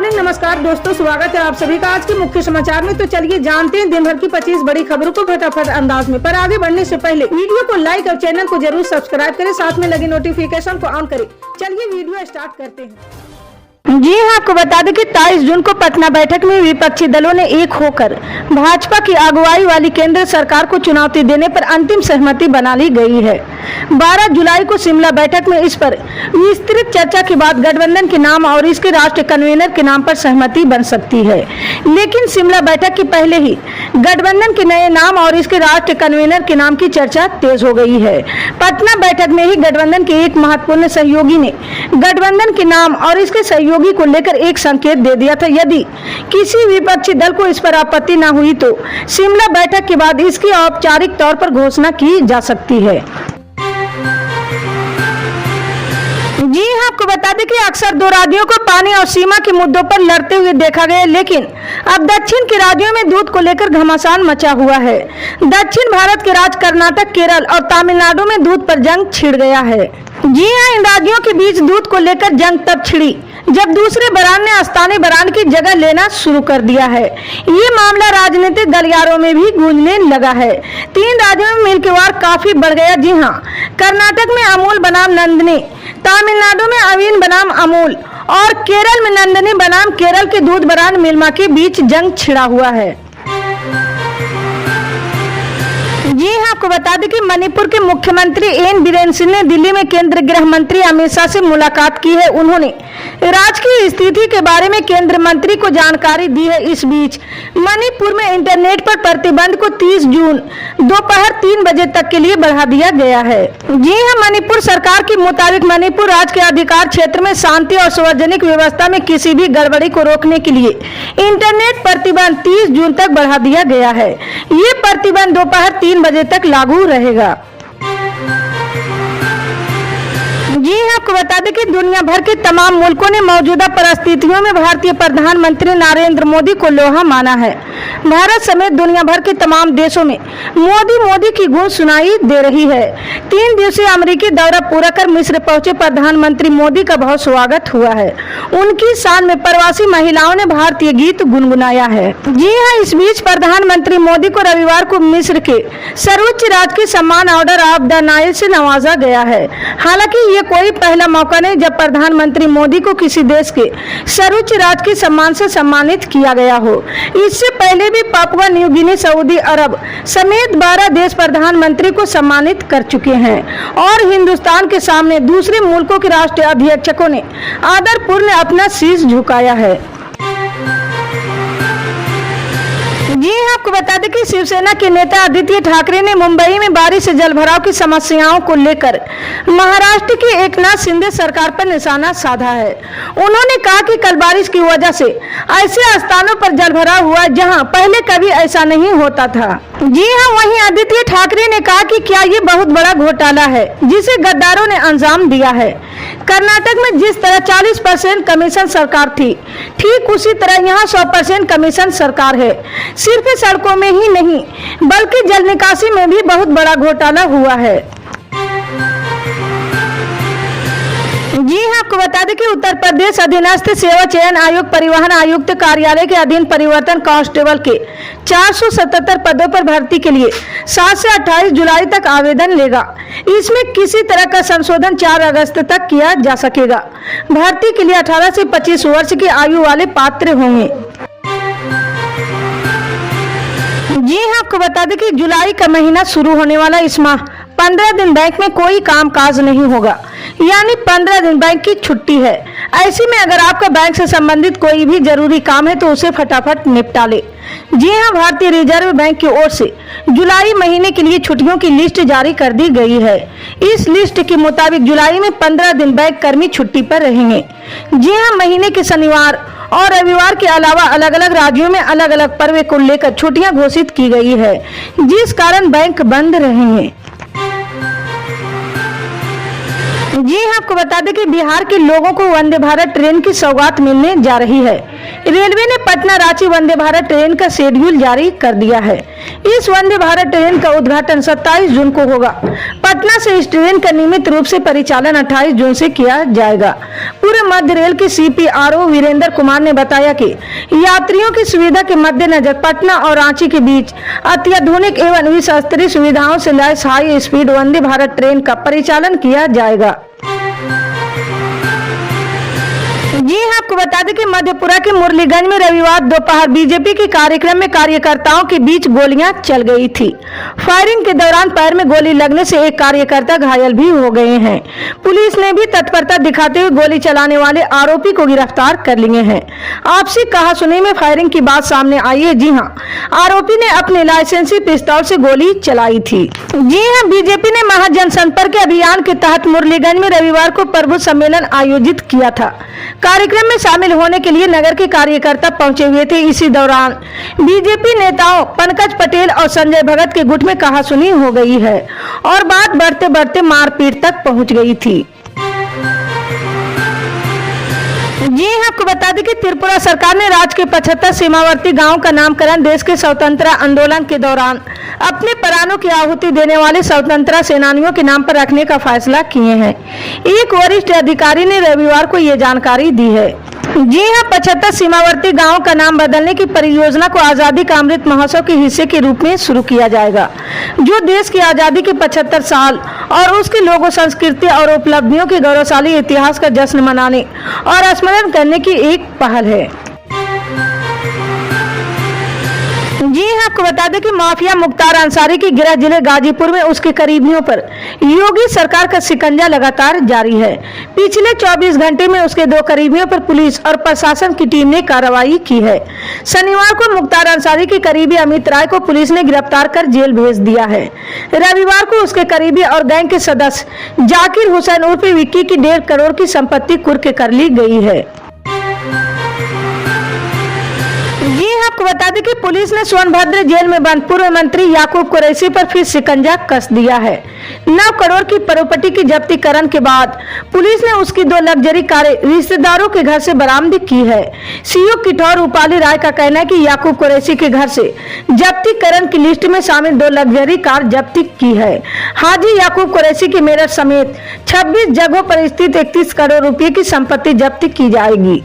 Morning. नमस्कार दोस्तों, स्वागत है आप सभी का आज के मुख्य समाचार में। तो चलिए जानते हैं दिन भर की 25 बड़ी खबरों को फटाफट अंदाज में। पर आगे बढ़ने से पहले वीडियो को लाइक और चैनल को जरूर सब्सक्राइब करें, साथ में लगे नोटिफिकेशन को ऑन करें। चलिए वीडियो स्टार्ट करते हैं। जी हां, आपको बता दें कि 23 जून को पटना बैठक में विपक्षी दलों ने एक होकर भाजपा की अगुवाई वाली केंद्र सरकार को चुनौती देने पर अंतिम सहमति बना ली गई है। 12 जुलाई को शिमला बैठक में इस पर विस्तृत चर्चा के बाद गठबंधन के नाम और इसके राष्ट्रीय कन्वीनर के नाम पर सहमति बन सकती है। लेकिन शिमला बैठक के पहले ही गठबंधन के नए नाम और इसके राष्ट्रीय कन्वीनर के नाम की चर्चा तेज हो गई है। पटना बैठक में ही गठबंधन के एक महत्वपूर्ण सहयोगी ने गठबंधन के नाम और इसके सहयोगी को लेकर एक संकेत दे दिया था। यदि किसी विपक्षी दल को इस पर आपत्ति न हुई तो शिमला बैठक के बाद इसकी औपचारिक तौर पर घोषणा की जा सकती है। जी हाँ, आपको बता दें कि अक्सर दो राज्यों को पानी और सीमा के मुद्दों पर लड़ते हुए देखा गया, लेकिन अब दक्षिण के राज्यों में दूध को लेकर घमासान मचा हुआ है। दक्षिण भारत के राज्य कर्नाटक, केरल और तमिलनाडु में दूध पर जंग छिड़ गया है। जी हाँ, इन राज्यों के बीच दूध को लेकर जंग तब छिड़ी जब दूसरे बरान ने स्थानीय बरान की जगह लेना शुरू कर दिया है। ये मामला राजनीतिक गलियारों में भी गूंजने लगा है। 3 राज्यों में मिल्कवार काफी बढ़ गया। जी हाँ, कर्नाटक में अमूल बनाम नंदनी, तमिलनाडु में अवीन बनाम अमूल और केरल में नंदनी बनाम केरल के दूध बरान मिल्मा के बीच जंग छिड़ा हुआ है। जी हाँ, आपको बता दें कि मणिपुर के मुख्यमंत्री एन बीरेन सिंह ने दिल्ली में केंद्रीय गृह मंत्री अमित शाह से मुलाकात की है। उन्होंने राज्य की स्थिति के बारे में केंद्रीय मंत्री को जानकारी दी है। इस बीच मणिपुर में इंटरनेट पर प्रतिबंध को 30 जून दोपहर 3 बजे तक के लिए बढ़ा दिया गया है। जी हाँ, मणिपुर सरकार के मुताबिक मणिपुर राज्य के अधिकार क्षेत्र में शांति और सार्वजनिक व्यवस्था में किसी भी गड़बड़ी को रोकने के लिए इंटरनेट प्रतिबंध 30 जून तक बढ़ा दिया गया है। ये प्रतिबंध दोपहर 3 बजे तक लागू रहेगा। जी हाँ, आपको बता दें कि दुनिया भर के तमाम मुल्कों ने मौजूदा परिस्थितियों में भारतीय प्रधानमंत्री नरेंद्र मोदी को लोहा माना है। भारत समेत दुनिया भर के तमाम देशों में मोदी मोदी की गूंज सुनाई दे रही है। 3 दिवसीय अमेरिकी दौरा पूरा कर मिस्र पहुंचे प्रधानमंत्री मोदी का बहुत स्वागत हुआ है। उनकी शान में प्रवासी महिलाओं ने भारतीय गीत गुनगुनाया है। जी हाँ, इस बीच प्रधानमंत्री मोदी को रविवार को मिस्र के सर्वोच्च राजकीय सम्मान ऑर्डर ऑफ द नाइल से नवाजा गया है। हालांकि ये कोई पहला मौका नहीं जब प्रधानमंत्री मोदी को किसी देश के सर्वोच्च राजकीय सम्मान से सम्मानित किया गया हो। इससे पहले भी पापुआ न्यू गिनी, सऊदी अरब समेत 12 देश प्रधानमंत्री को सम्मानित कर चुके हैं और हिंदुस्तान के सामने दूसरे मुल्कों के राष्ट्रीय अध्यक्षों ने आदरपूर्ण अपना शीश झुकाया है। जी हाँ, आपको बता दें कि शिवसेना के नेता आदित्य ठाकरे ने मुंबई में बारिश से जलभराव की समस्याओं को लेकर महाराष्ट्र की एकनाथ शिंदे सरकार पर निशाना साधा है। उन्होंने कहा कि कल बारिश की वजह से ऐसे स्थानों पर जलभराव हुआ जहां पहले कभी ऐसा नहीं होता था। जी हाँ, वहीं आदित्य ठाकरे ने कहा कि क्या ये बहुत बड़ा घोटाला है जिसे गद्दारों ने अंजाम दिया है। कर्नाटक में जिस तरह 40% कमीशन सरकार थी, ठीक उसी तरह यहाँ 100% कमीशन सरकार है। सिर्फ सड़कों में ही नहीं बल्कि जल निकासी में भी बहुत बड़ा घोटाला हुआ है। जी हाँ, आपको बता दें कि उत्तर प्रदेश अधीनस्थ सेवा चयन आयोग परिवहन आयुक्त कार्यालय के अधीन परिवर्तन कांस्टेबल के 477 पदों पर भर्ती के लिए 7 से 28 जुलाई तक आवेदन लेगा। इसमें किसी तरह का संशोधन 4 अगस्त तक किया जा सकेगा। भर्ती के लिए 18 से 25 वर्ष की आयु वाले पात्र होंगे। जी हाँ, आपको बता दें कि जुलाई का महीना शुरू होने वाला इस माह 15 दिन बैंक में कोई कामकाज नहीं होगा, यानी 15 दिन बैंक की छुट्टी है। ऐसे में अगर आपका बैंक से संबंधित कोई भी जरूरी काम है तो उसे फटाफट निपटा ले। जी हाँ, भारतीय रिजर्व बैंक की ओर से जुलाई महीने के लिए छुट्टियों की लिस्ट जारी कर दी गई है। इस लिस्ट के मुताबिक जुलाई में 15 दिन बैंक कर्मी छुट्टी पर रहेंगे। जी हाँ, महीने के शनिवार और रविवार के अलावा अलग अलग राज्यों में अलग अलग पर्व को लेकर छुट्टियां घोषित की गई है, जिस कारण बैंक बंद रहेंगे। जी हाँ, आपको बता दें कि बिहार के लोगों को वंदे भारत ट्रेन की सौगात मिलने जा रही है। रेलवे ने पटना रांची वंदे भारत ट्रेन का शेड्यूल जारी कर दिया है। इस वंदे भारत ट्रेन का उद्घाटन 27 जून को होगा। पटना से इस ट्रेन का नियमित रूप से परिचालन 28 जून से किया जाएगा। पूर्व मध्य रेल के CPRO वीरेंद्र कुमार ने बताया कि यात्रियों की सुविधा के मद्देनजर पटना और रांची के बीच अत्याधुनिक एवं विश्व स्तरीय सुविधाओं से lace high speed Vande Bharat train का परिचालन किया जाएगा। जी हाँ, आपको बता दें कि मधेपुरा के मुरलीगंज में रविवार दोपहर बीजेपी के कार्यक्रम में कार्यकर्ताओं के बीच गोलियां चल गई थी। फायरिंग के दौरान पैर में गोली लगने से एक कार्यकर्ता घायल भी हो गए हैं। पुलिस ने भी तत्परता दिखाते हुए गोली चलाने वाले आरोपी को गिरफ्तार कर लिए हैं। आपसी कहासुनी में फायरिंग की बात सामने आई है। जी हाँ, आरोपी ने अपने लाइसेंसी पिस्तौल से गोली चलाई थी। जी हाँ, बीजेपी ने महाजनसंपर्क अभियान के तहत मुरलीगंज में रविवार को प्रबुद्ध सम्मेलन आयोजित किया था। कार्यक्रम में शामिल होने के लिए नगर के कार्यकर्ता पहुंचे हुए थे। इसी दौरान बीजेपी नेताओं पंकज पटेल और संजय भगत के गुट में कहासुनी हो गई है और बात बढ़ते बढ़ते मारपीट तक पहुंच गई थी। जी हाँ, आपको बता दें कि त्रिपुरा सरकार ने राज्य के 75 सीमावर्ती गांवों का नामकरण देश के स्वतंत्रता आंदोलन के दौरान अपने प्राणों की आहुति देने वाले स्वतंत्रता सेनानियों के नाम पर रखने का फैसला किए हैं। एक वरिष्ठ अधिकारी ने रविवार को ये जानकारी दी है। जी हाँ, 75 सीमावर्ती गांवों का नाम बदलने की परियोजना को आजादी का अमृत महोत्सव के हिस्से के रूप में शुरू किया जाएगा, जो देश की आजादी के 75 साल और उसके लोगों, संस्कृति और उपलब्धियों के गौरवशाली इतिहास का जश्न मनाने और स्मरण करने की एक पहल है। जी हाँ, आपको बता दें कि माफिया मुख्तार अंसारी की गिरफ्त जिले गाजीपुर में उसके करीबियों पर योगी सरकार का शिकंजा लगातार जारी है। पिछले 24 घंटे में उसके 2 करीबियों पर पुलिस और प्रशासन की टीम ने कार्रवाई की है। शनिवार को मुख्तार अंसारी के करीबी अमित राय को पुलिस ने गिरफ्तार कर जेल भेज दिया है। रविवार को उसके करीबी और गैंग के सदस्य जाकिर हुसैन उर्फ विक्की की 1.5 करोड़ की संपत्ति कुर्क कर ली गई है। जी हाँ, आपको बता दें कि पुलिस ने सोनभद्र जेल में बंद पूर्व मंत्री याकूब कुरैशी पर फिर शिकंजा कस दिया है। 9 करोड़ की प्रॉपर्टी की जब्तीकरण के बाद पुलिस ने उसकी 2 लग्जरी कारें रिश्तेदारों के घर से बरामद की है। सीओ किठौर रूपाली राय का कहना है कि याकूब कुरैशी के घर से जब्तीकरण की लिस्ट में शामिल 2 लग्जरी कार जब्ती की है। हाजी याकूब कुरैशी के मेरठ समेत 26 जगहों पर स्थित 31 करोड़ रुपए की संपत्ति जब्त की जाएगी।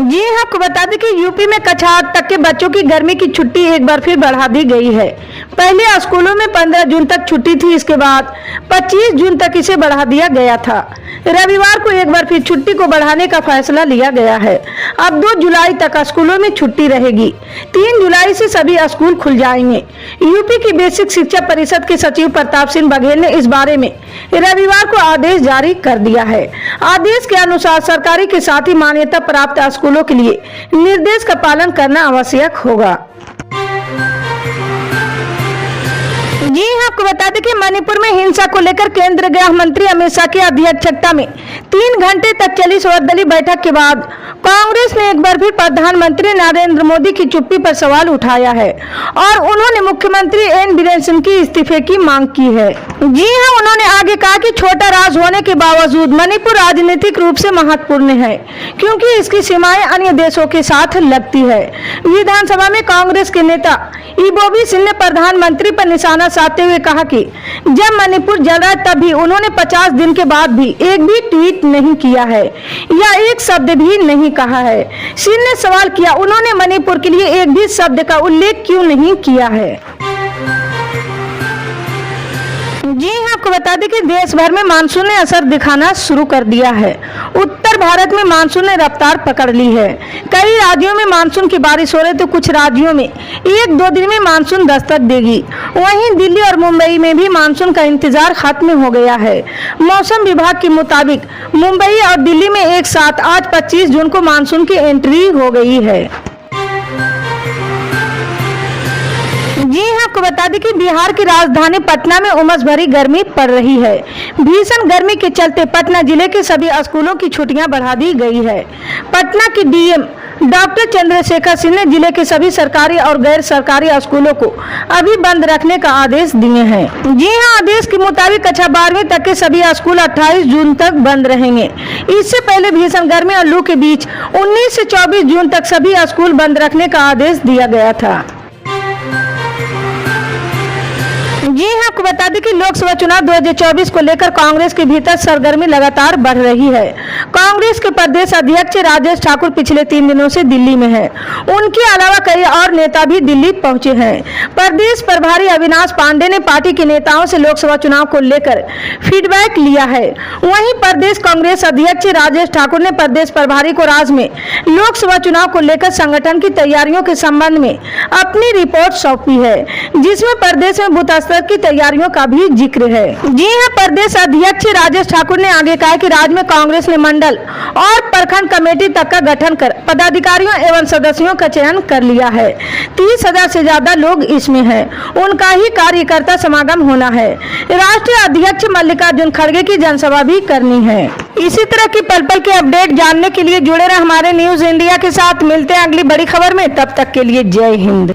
जी हाँ, आपको बता दें कि यूपी में कक्षा 8 तक के बच्चों की गर्मी की छुट्टी एक बार फिर बढ़ा दी गई है। पहले स्कूलों में 15 जून तक छुट्टी थी, इसके बाद 25 जून तक इसे बढ़ा दिया गया था। रविवार को एक बार फिर छुट्टी को बढ़ाने का फैसला लिया गया है। अब 2 जुलाई तक स्कूलों में छुट्टी रहेगी। 3 जुलाई से सभी स्कूल खुल जाएंगे। यूपी की बेसिक शिक्षा परिषद के सचिव प्रताप सिंह बघेल ने इस बारे में रविवार को आदेश जारी कर दिया है। आदेश के अनुसार सरकारी के साथ ही मान्यता प्राप्त स्कूलों के लिए निर्देश का पालन करना आवश्यक होगा। जी हाँ, आपको बता दें कि मणिपुर में हिंसा को लेकर केंद्रीय गृह मंत्री अमित शाह की अध्यक्षता में 3 घंटे तक चली सर्वदलीय बैठक के बाद कांग्रेस ने एक बार फिर प्रधानमंत्री नरेंद्र मोदी की चुप्पी पर सवाल उठाया है और उन्होंने मुख्यमंत्री एन बीरेन सिंह की इस्तीफे की मांग की है। जी हाँ, उन्होंने आगे कहा कि छोटा राज्य होने के बावजूद मणिपुर राजनीतिक रूप से महत्वपूर्ण है, क्योंकि इसकी सीमाएं अन्य देशों के साथ लगती है। विधानसभा में कांग्रेस के नेता इबोबी सिंह ने प्रधानमंत्री पर निशाना साधते हुए कहा कि जब मणिपुर जल रहा तब भी उन्होंने 50 दिन के बाद भी एक भी ट्वीट नहीं किया है या एक शब्द भी नहीं कहा है। सिंह ने सवाल किया, उन्होंने मणिपुर के लिए एक भी शब्द का उल्लेख क्यों नहीं किया है। जी हाँ, आपको बता दें कि देश भर में मानसून ने असर दिखाना शुरू कर दिया है। उत्तर भारत में मानसून ने रफ्तार पकड़ ली है। कई राज्यों में मानसून की बारिश हो रही तो कुछ राज्यों में 1-2 दिन में मानसून दस्तक देगी। वहीं दिल्ली और मुंबई में भी मानसून का इंतजार खत्म हो गया है। मौसम विभाग के मुताबिक मुंबई और दिल्ली में एक साथ आज 25 जून को मानसून की एंट्री हो गई है। जी हाँ, आपको बता दें कि बिहार की राजधानी पटना में उमस भरी गर्मी पड़ रही है। भीषण गर्मी के चलते पटना जिले के सभी स्कूलों की छुट्टियां बढ़ा दी गई है। पटना की डीएम डॉक्टर चंद्रशेखर सिंह ने जिले के सभी सरकारी और गैर सरकारी स्कूलों को अभी बंद रखने का आदेश दिए हैं। जी हां, आदेश के मुताबिक कक्षा 12वीं तक के सभी स्कूल 28 जून तक बंद रहेंगे। इससे पहले भीषण गर्मी और लू के बीच 19 से 24 जून तक सभी स्कूल बंद रखने का आदेश दिया गया था। जी हां, आपको बता दें कि लोकसभा चुनाव 2024 को लेकर कांग्रेस के भीतर सरगर्मी लगातार बढ़ रही है। कांग्रेस के प्रदेश अध्यक्ष राजेश ठाकुर पिछले 3 दिनों से दिल्ली में हैं। उनके अलावा कई और नेता भी दिल्ली पहुंचे हैं। प्रदेश प्रभारी अविनाश पांडे ने पार्टी के नेताओं से लोकसभा चुनाव को लेकर फीडबैक लिया है। वहीं प्रदेश कांग्रेस अध्यक्ष राजेश ठाकुर ने प्रदेश प्रभारी को राज्य में लोकसभा चुनाव को लेकर संगठन की तैयारियों के संबंध में अपनी रिपोर्ट सौंपी है, जिसमें प्रदेश में बूथ स्तर की तैयारियों का भी जिक्र है। जी हां, प्रदेश अध्यक्ष राजेश ठाकुर ने आगे कहा कि राज्य में कांग्रेस ने मंडल और प्रखंड कमेटी तक का गठन कर पदाधिकारियों एवं सदस्यों का चयन कर लिया है। 30,000 से ज्यादा लोग इसमें हैं। उनका ही कार्यकर्ता समागम होना है। राष्ट्रीय अध्यक्ष मल्लिकार्जुन खड़गे की जनसभा भी करनी है। इसी तरह की पल पल के अपडेट जानने के लिए जुड़े रहे हमारे न्यूज इंडिया के साथ। मिलते हैं अगली बड़ी खबर में, तब तक के लिए जय हिंद।